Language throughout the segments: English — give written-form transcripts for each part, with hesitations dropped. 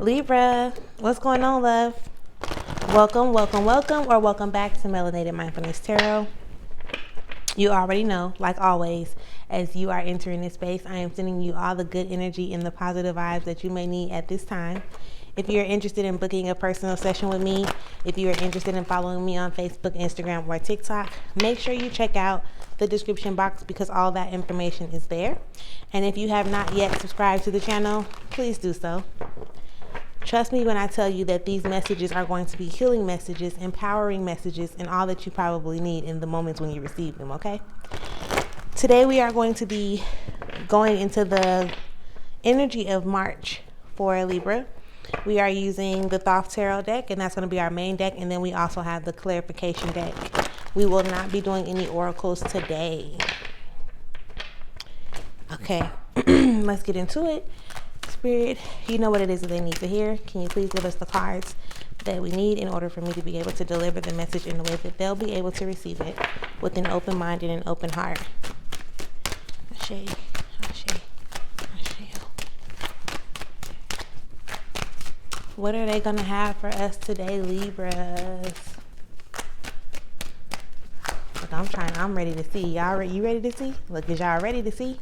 Libra, what's going on, love? Welcome, welcome, welcome, or welcome back to Melanated Mindfulness Tarot. You already know, like always, as you are entering this space, I am sending you all the good energy and the positive vibes that you may need at this time. If you're interested in booking a personal session with me, if you are interested in following me on Facebook, Instagram, or TikTok, make sure you check out the description box because all that information is there. And if you have not yet subscribed to the channel, please do so. Trust me when I tell you that these messages are going to be healing messages, empowering messages, and all that you probably need in the moments when you receive them, okay? Today we are going to be going into the energy of March for Libra. We are using the Thoth Tarot deck, and that's going to be our main deck, and then we also have the clarification deck. We will not be doing any oracles today. Okay, let's get into it. Spirit, you know what it is that they need to hear. Can you please give us the cards that we need in order for me to be able to deliver the message in a way that they'll be able to receive it with an open mind and an open heart? Ashe, ashe, ashe. What are they gonna have for us today, Libras? Look, I'm ready to see. You ready to see? Look, is y'all ready to see?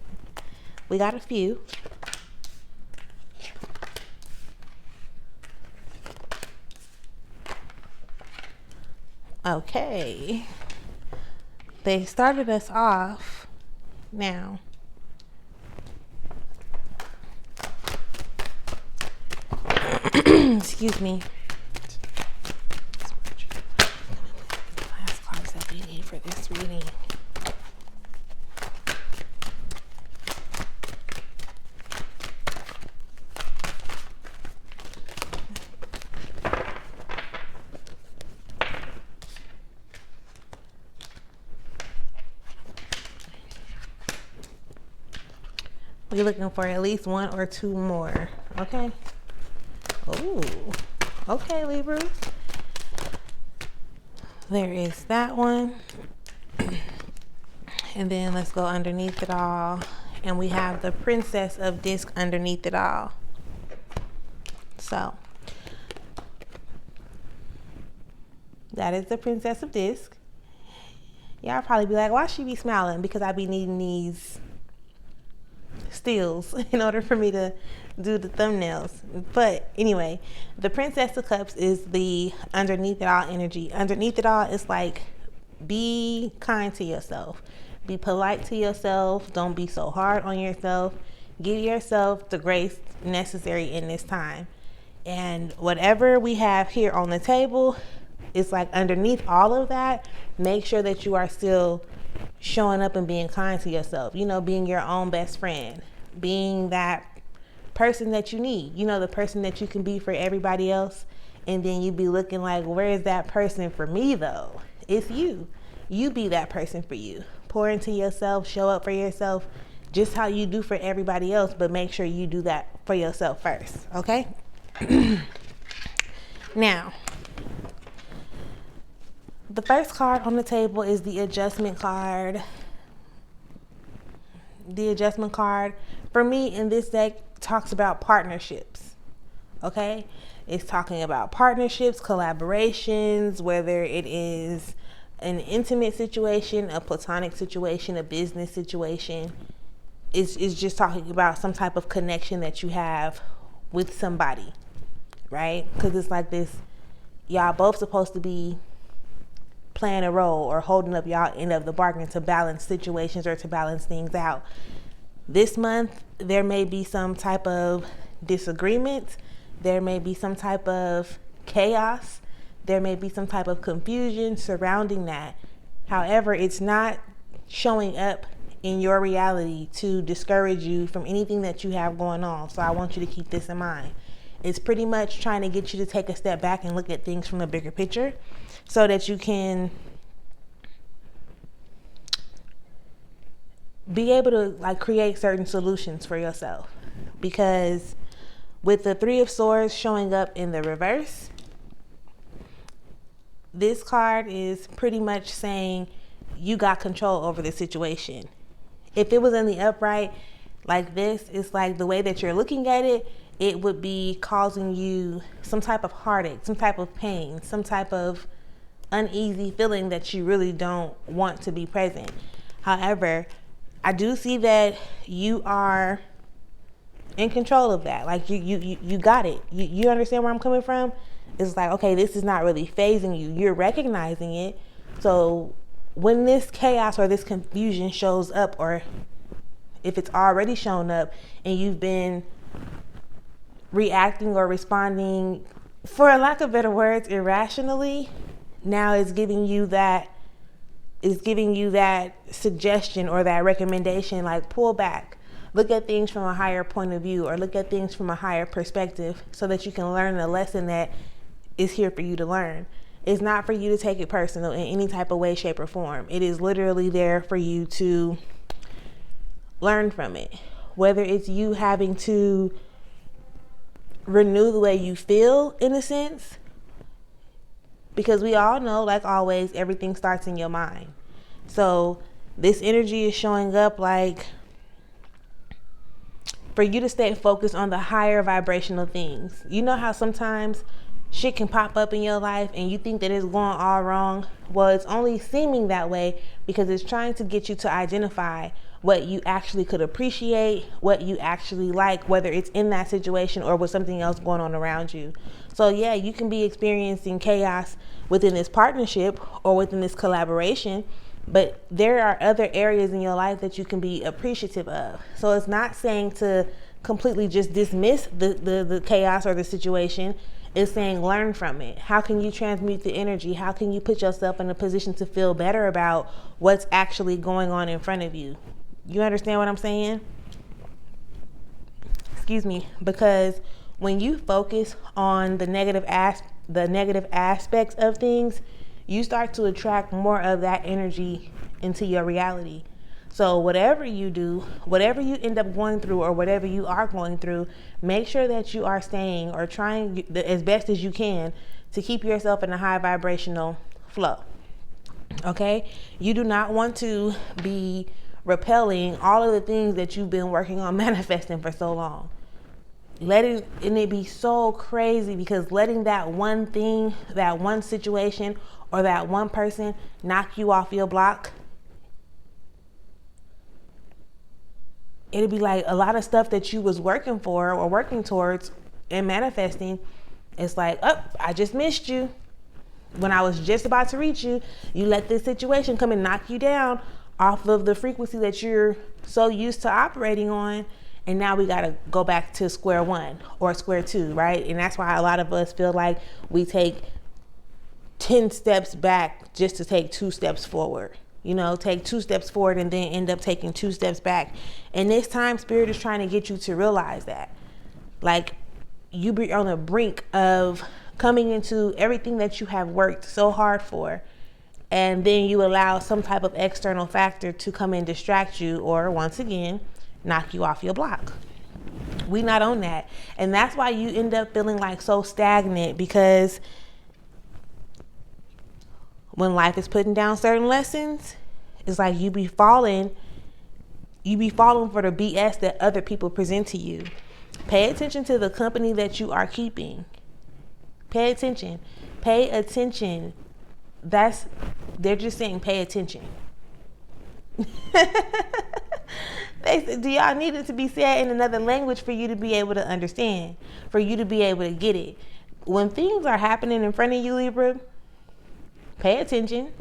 We got a few. Okay, they started us off now. Excuse me. The last cards that we need for this reading. We're looking for at least one or two more, okay? Oh, okay, Libra. There is that one. And then let's go underneath it all. And we have the Princess of Disc underneath it all. So, that is the Princess of Disc. Y'all probably be like, why she be smiling? Because I be needing these stills in order for me to do the thumbnails. But anyway, the Princess of Cups is the underneath it all energy. Underneath it all, it's like, be kind to yourself, be polite to yourself, don't be so hard on yourself, give yourself the grace necessary in this time. And whatever we have here on the table, it's like underneath all of that, make sure that you are still showing up and being kind to yourself, you know, being your own best friend, being that person that you need, you know, the person that you can be for everybody else. And then you be looking like, where is that person for me though? It's you. You be that person for you. Pour into yourself, show up for yourself, just how you do for everybody else, but make sure you do that for yourself first, okay? Now, the first card on the table is the adjustment card. The adjustment card, for me in this deck, talks about partnerships, okay? It's talking about partnerships, collaborations, whether it is an intimate situation, a platonic situation, a business situation. It's just talking about some type of connection that you have with somebody, right? Because it's like this, y'all both supposed to be playing a role or holding up y'all end of the bargain to balance situations or to balance things out. This month, there may be some type of disagreement. There may be some type of chaos. There may be some type of confusion surrounding that. However, it's not showing up in your reality to discourage you from anything that you have going on. So I want you to keep this in mind. It's pretty much trying to get you to take a step back and look at things from the bigger picture so that you can be able to like create certain solutions for yourself. Because with the Three of Swords showing up in the reverse, this card is pretty much saying you got control over the situation. If it was in the upright like this, it's like the way that you're looking at it, it would be causing you some type of heartache, some type of pain, some type of uneasy feeling that you really don't want to be present. However, I do see that you are in control of that. Like you got it. You understand where I'm coming from? It's like, okay, this is not really phasing you. You're recognizing it. So when this chaos or this confusion shows up, or if it's already shown up and you've been reacting or responding, for a lack of better words, irrationally, now it's giving you that suggestion or that recommendation, like pull back, look at things from a higher point of view, or look at things from a higher perspective, so that you can learn the lesson that is here for you to learn. It's not for you to take it personal in any type of way, shape, or form. It is literally there for you to learn from it. Whether it's you having to renew the way you feel, in a sense, because we all know, like always, everything starts in your mind. So this energy is showing up like for you to stay focused on the higher vibrational things. You know how sometimes shit can pop up in your life and you think that it's going all wrong? Well, it's only seeming that way because it's trying to get you to identify what you actually could appreciate, what you actually like, whether it's in that situation or with something else going on around you. So yeah, you can be experiencing chaos within this partnership or within this collaboration, but there are other areas in your life that you can be appreciative of. So it's not saying to completely just dismiss the chaos or the situation. It's saying learn from it. How can you transmute the energy? How can you put yourself in a position to feel better about what's actually going on in front of you? You understand what I'm saying? Excuse me. Because when you focus on the negative aspects of things, you start to attract more of that energy into your reality. So whatever you do, whatever you end up going through, or whatever you are going through, make sure that you are staying or trying as best as you can to keep yourself in a high vibrational flow. Okay? You do not want to be repelling all of the things that you've been working on manifesting for so long. And it be so crazy, because letting that one thing, that one situation, or that one person knock you off your block, it'd be like a lot of stuff that you was working for or working towards and manifesting. It's like, oh, I just missed you. When I was just about to reach you, you let this situation come and knock you down off of the frequency that you're so used to operating on. And now we got to go back to square one or square two, right? And that's why a lot of us feel like we take 10 steps back just to take 2 steps forward. You know, take 2 steps forward and then end up taking 2 steps back. And this time, Spirit is trying to get you to realize that. Like, you be on the brink of coming into everything that you have worked so hard for. And then you allow some type of external factor to come and distract you, or once again, knock you off your block. We not on that. And that's why you end up feeling like so stagnant, because when life is putting down certain lessons, it's like you be falling for the BS that other people present to you. Pay attention to the company that you are keeping. Pay attention. They're just saying pay attention. Do y'all need it to be said in another language for you to be able to understand, for you to be able to get it? When things are happening in front of you, Libra, pay attention.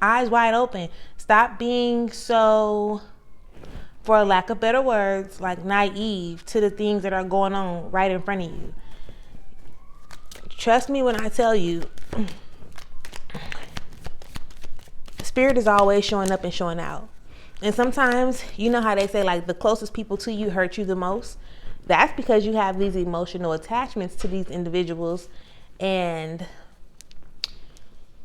Eyes wide open. Stop being so, for a lack of better words, like naive to the things that are going on right in front of you. Trust me when I tell you, Spirit is always showing up and showing out. And sometimes, you know how they say, like, the closest people to you hurt you the most? That's because you have these emotional attachments to these individuals, and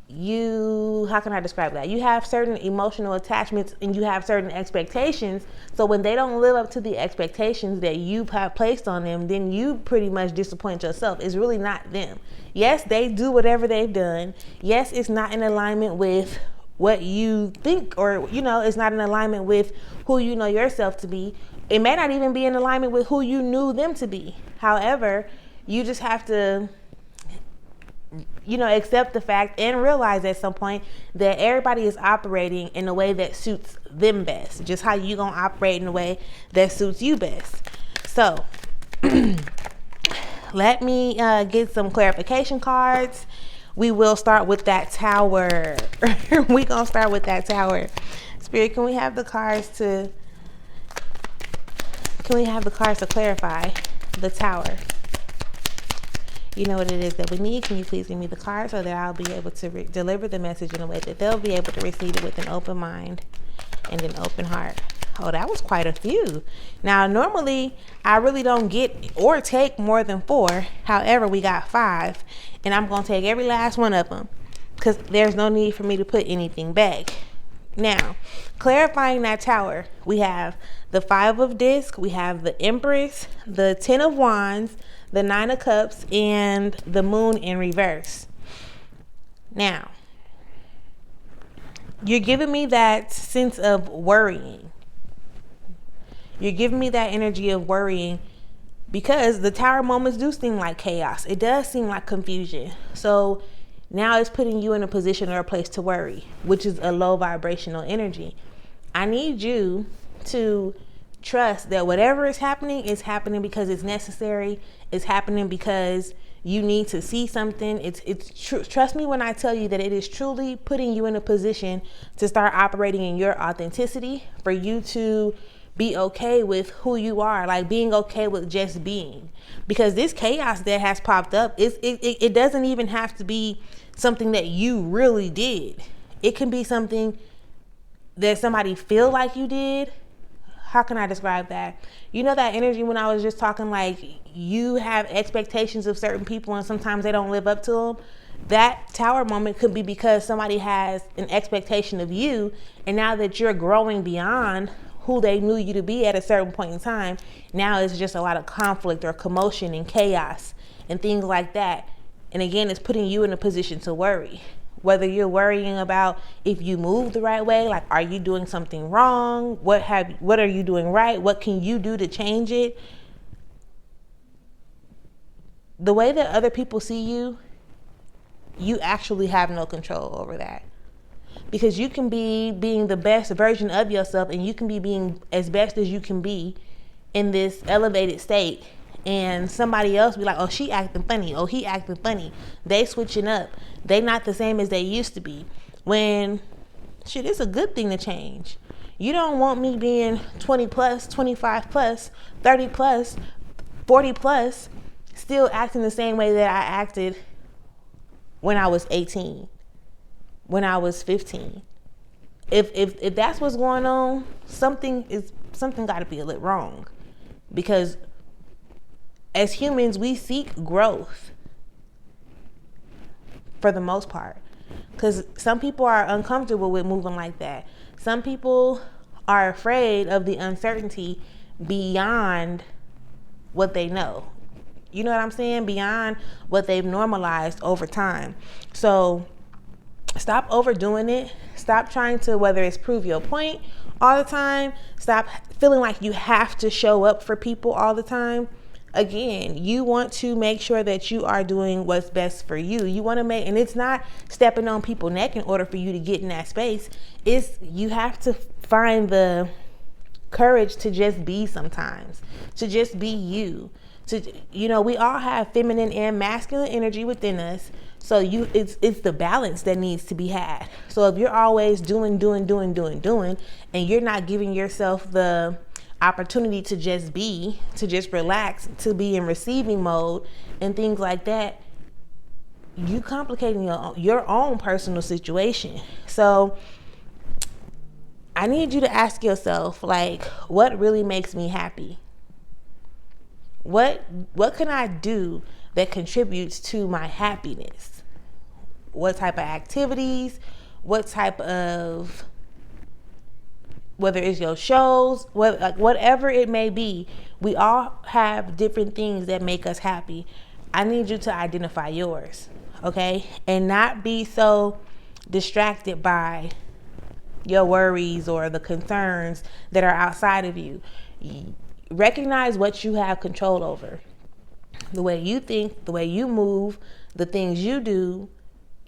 how can I describe that? You have certain emotional attachments and you have certain expectations. So when they don't live up to the expectations that you have placed on them, then you pretty much disappoint yourself. It's really not them. Yes, they do whatever they've done. Yes, it's not in alignment with what you think, or, you know, it's not in alignment with who you know yourself to be. It may not even be in alignment with who you knew them to be. However, you just have to, accept the fact and realize at some point that everybody is operating in a way that suits them best. Just how you gonna operate in a way that suits you best. So let me get some clarification cards. We will start with that Tower. We gonna start with that Tower. Spirit, can we have the cards to clarify the Tower? You know what it is that we need. Can you please give me the card so that I'll be able to deliver the message in a way that they'll be able to receive it with an open mind and an open heart. Oh, that was quite a few. Now, normally, I really don't get or take more than 4. However, we got 5, and I'm going to take every last one of them because there's no need for me to put anything back. Now, clarifying that Tower, we have the 5 of Discs, we have the Empress, the 10 of Wands, the 9 of Cups, and the Moon in reverse. Now, you're giving me that sense of worrying. You're giving me that energy of worrying because the Tower moments do seem like chaos. It does seem like confusion. So now it's putting you in a position or a place to worry, which is a low vibrational energy. I need you to trust that whatever is happening because it's necessary. It's happening because you need to see something. Trust me when I tell you that it is truly putting you in a position to start operating in your authenticity, for you to be okay with who you are, like being okay with just being. Because this chaos that has popped up, it doesn't even have to be something that you really did. It can be something that somebody feel like you did. How can I describe that? You know that energy when I was just talking, like you have expectations of certain people and sometimes they don't live up to them? That Tower moment could be because somebody has an expectation of you, and now that you're growing beyond who they knew you to be at a certain point in time, now it's just a lot of conflict or commotion and chaos and things like that. And again, it's putting you in a position to worry. Whether you're worrying about if you move the right way, like are you doing something wrong? What are you doing right? What can you do to change it? The way that other people see you, you actually have no control over that. Because you can be being the best version of yourself, and you can be being as best as you can be in this elevated state, and somebody else be like, oh, she acting funny, oh, he acting funny, they switching up, they not the same as they used to be. When shit, it's a good thing to change. You don't want me being 20 plus, 25 plus, 30 plus, 40 plus, still acting the same way that I acted when I was 18, when I was 15. If that's what's going on, something got to be a little wrong. Because as humans, we seek growth for the most part. Because some people are uncomfortable with moving like that. Some people are afraid of the uncertainty beyond what they know. You know what I'm saying? Beyond what they've normalized over time. So stop overdoing it. Stop trying to, whether it's prove your point all the time. Stop feeling like you have to show up for people all the time. Again, you want to make sure that you are doing what's best for you. You want to make, and it's not stepping on people's neck in order for you to get in that space. It's, you have to find the courage to just be sometimes, to just be you. We all have feminine and masculine energy within us. So it's the balance that needs to be had. So if you're always doing, and you're not giving yourself the opportunity to just be, to just relax, to be in receiving mode and things like that, you complicating your own personal situation. So I need you to ask yourself, like, what really makes me happy? What can I do that contributes to my happiness? What type of activities? What type of, whether it's your shows, whatever it may be, we all have different things that make us happy. I need you to identify yours, okay? And not be so distracted by your worries or the concerns that are outside of you. recognize what you have control over. The way you think, the way you move, the things you do,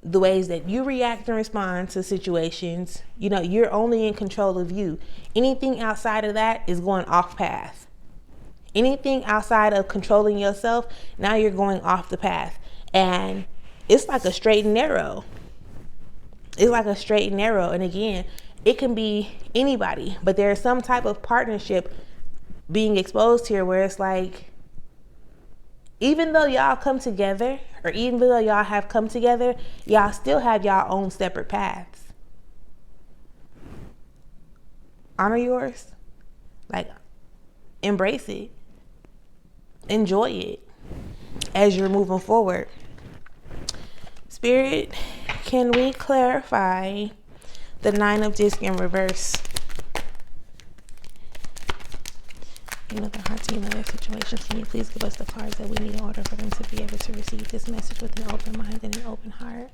the ways that you react and respond to situations. You're only in control of you. Anything outside of that is going off path. Anything outside of controlling yourself, now you're going off the path. And it's like a straight and narrow. It's like a straight and narrow. And again, it can be anybody, but there's some type of partnership being exposed here where it's like, even though y'all come together, or even though y'all have come together, y'all still have y'all own separate paths. Honor yours. Like, embrace it. Enjoy it as you're moving forward. Spirit, can we clarify the 9 of discs in reverse? The hearts in other situations. Can you please give us the cards that we need in order for them to be able to receive this message with an open mind and an open heart?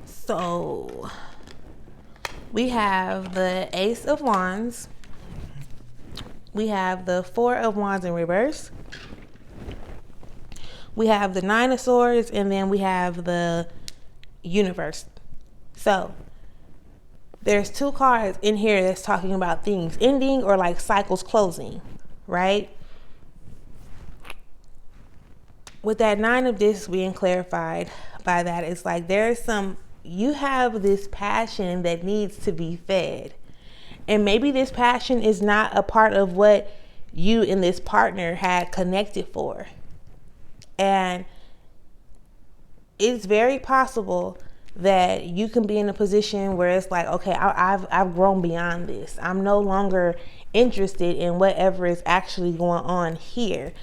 So we have the Ace of Wands. We have the 4 of Wands in reverse. We have the 9 of Swords, and then we have the Universe. So there's 2 cards in here that's talking about things ending or like cycles closing, right? With that 9 of discs being clarified by that, it's like you have this passion that needs to be fed. And maybe this passion is not a part of what you and this partner had connected for. And it's very possible that you can be in a position where it's like, okay, I've grown beyond this. I'm no longer interested in whatever is actually going on here.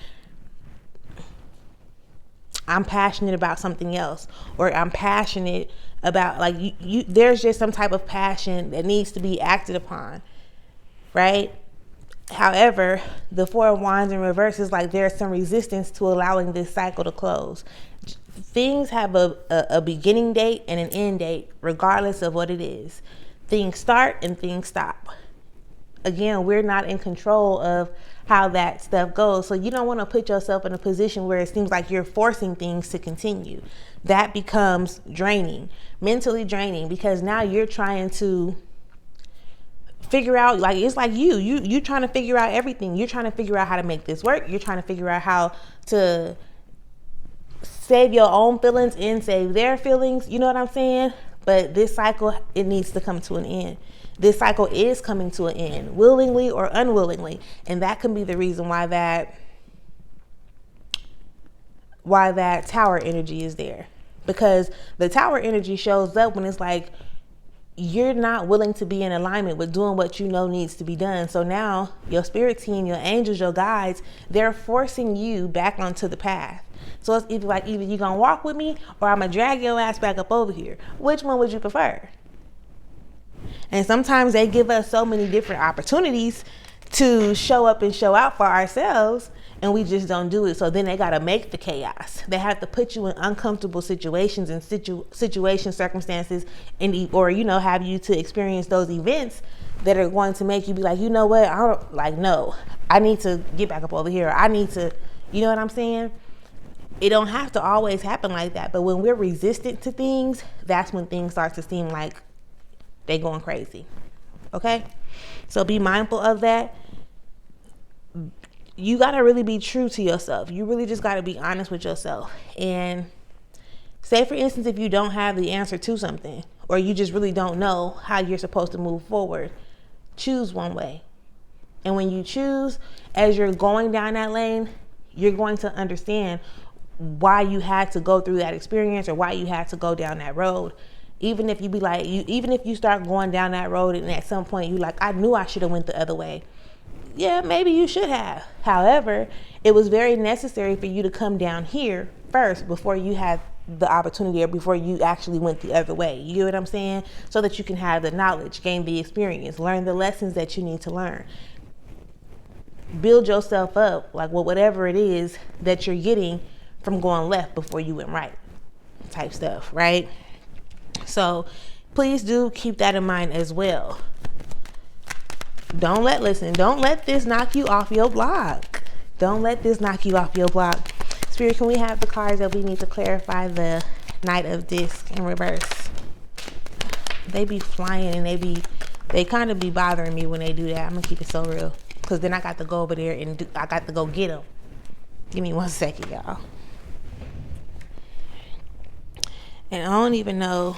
I'm passionate about something else, or I'm passionate about there's just some type of passion that needs to be acted upon, right? However, the 4 of Wands in reverse is like there's some resistance to allowing this cycle to close. Things have a beginning date and an end date, regardless of what it is. Things start and things stop. Again, we're not in control of how that stuff goes. So you don't want to put yourself in a position where it seems like you're forcing things to continue. That becomes draining, mentally draining, because now you're trying to figure out, like, it's like you trying to figure out everything. You're trying to figure out how to make this work. You're trying to figure out how to save your own feelings and save their feelings. You know what I'm saying? But this cycle, it needs to come to an end. This cycle is coming to an end, willingly or unwillingly. And that can be the reason why that tower energy is there. Because the tower energy shows up when it's like, you're not willing to be in alignment with doing what you know needs to be done. So now your spirit team, your angels, your guides, they're forcing you back onto the path. So it's either you're going to walk with me or I'm going to drag your ass back up over here. Which one would you prefer? And sometimes they give us so many different opportunities to show up and show out for ourselves, and we just don't do it. So then they got to make the chaos. They have to put you in uncomfortable situations and circumstances, or have you to experience those events that are going to make you be like, you know what, no, I need to get back up over here. I need to, you know what I'm saying? It don't have to always happen like that. But when we're resistant to things, that's when things start to seem like they going crazy. Okay? So be mindful of that. You got to really be true to yourself. You really just got to be honest with yourself. And say, for instance, if you don't have the answer to something, or you just really don't know how you're supposed to move forward, choose one way. And when you choose, as you're going down that lane, you're going to understand why you had to go through that experience or why you had to go down that road. Even if you start going down that road and at some point you like, I knew I should have went the other way. Yeah, maybe you should have. However, it was very necessary for you to come down here first before you had the opportunity, or before you actually went the other way. You know what I'm saying? So that you can have the knowledge, gain the experience, learn the lessons that you need to learn. Build yourself up, like whatever it is that you're getting from going left before you went right type stuff, right? So please do keep that in mind as well. Don't let this knock you off your block. Don't let this knock you off your block. Spirit, can we have the cards that we need to clarify the Knight of Discs in reverse? They be flying and they kind of be bothering me when they do that. I'm gonna keep it so real, because then I got to go over there and I got to go get them. Give me 1 second, y'all. And I don't even know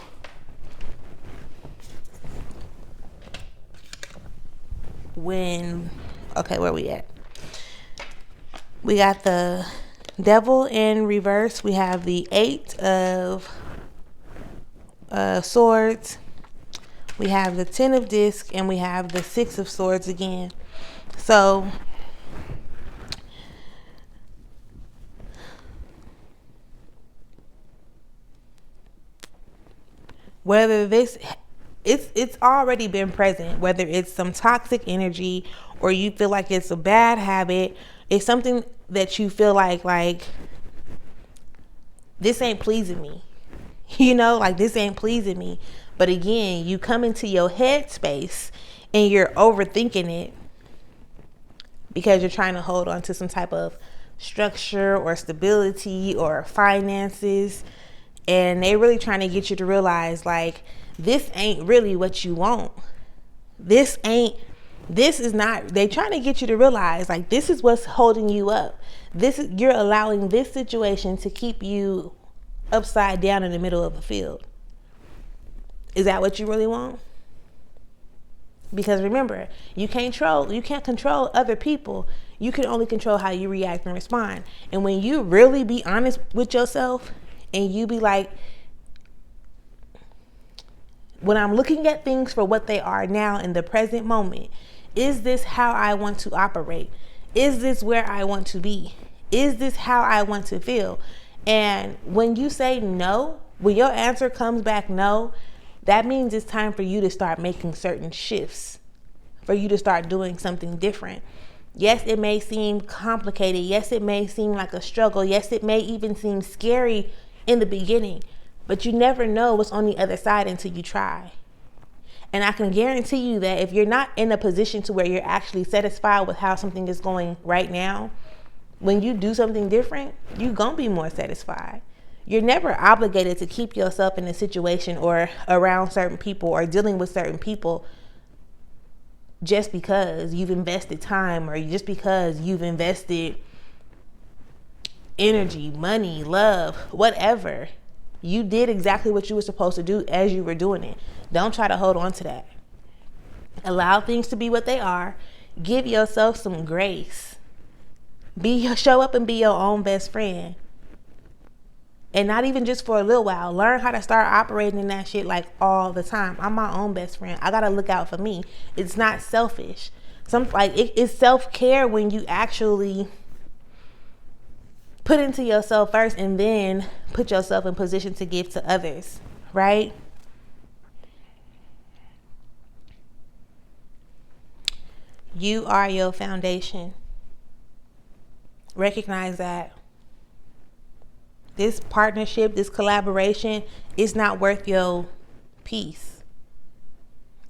when. Okay, where we at? We got the Devil in reverse. We have the 8 of Swords. We have the 10 of Discs, and we have the 6 of Swords again. So whether it's already been present, whether it's some toxic energy or you feel like it's a bad habit, it's something that you feel like this ain't pleasing me. Like this ain't pleasing me. But again, you come into your head space and you're overthinking it because you're trying to hold on to some type of structure or stability or finances. And they really trying to get you to realize like, this ain't really what you want. They trying to get you to realize like, this is what's holding you up. You're allowing this situation to keep you upside down in the middle of a field. Is that what you really want? Because remember, you can't control other people. You can only control how you react and respond. And when you really be honest with yourself and you be like, when I'm looking at things for what they are now in the present moment, is this how I want to operate? Is this where I want to be? Is this how I want to feel? And when you say no, when your answer comes back no, that means it's time for you to start making certain shifts, for you to start doing something different. Yes, it may seem complicated. Yes, it may seem like a struggle. Yes, it may even seem scary in the beginning, but you never know what's on the other side until you try. And I can guarantee you that if you're not in a position to where you're actually satisfied with how something is going right now, when you do something different, you're going to be more satisfied. You're never obligated to keep yourself in a situation or around certain people or dealing with certain people just because you've invested time or just because you've invested energy, money, love, whatever. You did exactly what you were supposed to do as you were doing it. Don't try to hold on to that. Allow things to be what they are. Give yourself some grace. Show up and be your own best friend. And not even just for a little while. Learn how to start operating in that shit like all the time. I'm my own best friend. I gotta look out for me. It's not selfish. It's self-care when you actually put into yourself first and then put yourself in position to give to others, right? You are your foundation. Recognize that. This partnership, this collaboration is not worth your peace.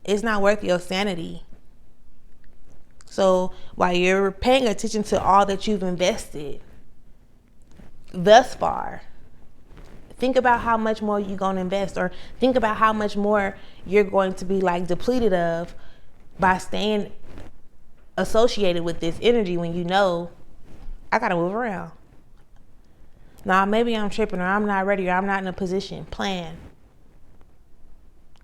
It's not worth your sanity. So while you're paying attention to all that you've invested thus far, think about how much more you're going to invest, or think about how much more you're going to be depleted of by staying associated with this energy when you know, I got to move around. Now, maybe I'm tripping, or I'm not ready, or I'm not in a position. Plan.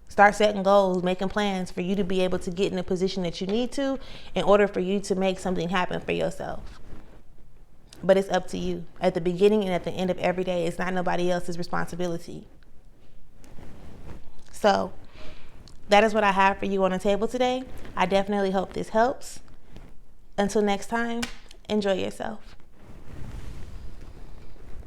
Start setting goals, making plans for you to be able to get in a position that you need to in order for you to make something happen for yourself. But it's up to you. At the beginning and at the end of every day, it's not nobody else's responsibility. So that is what I have for you on the table today. I definitely hope this helps. Until next time, enjoy yourself.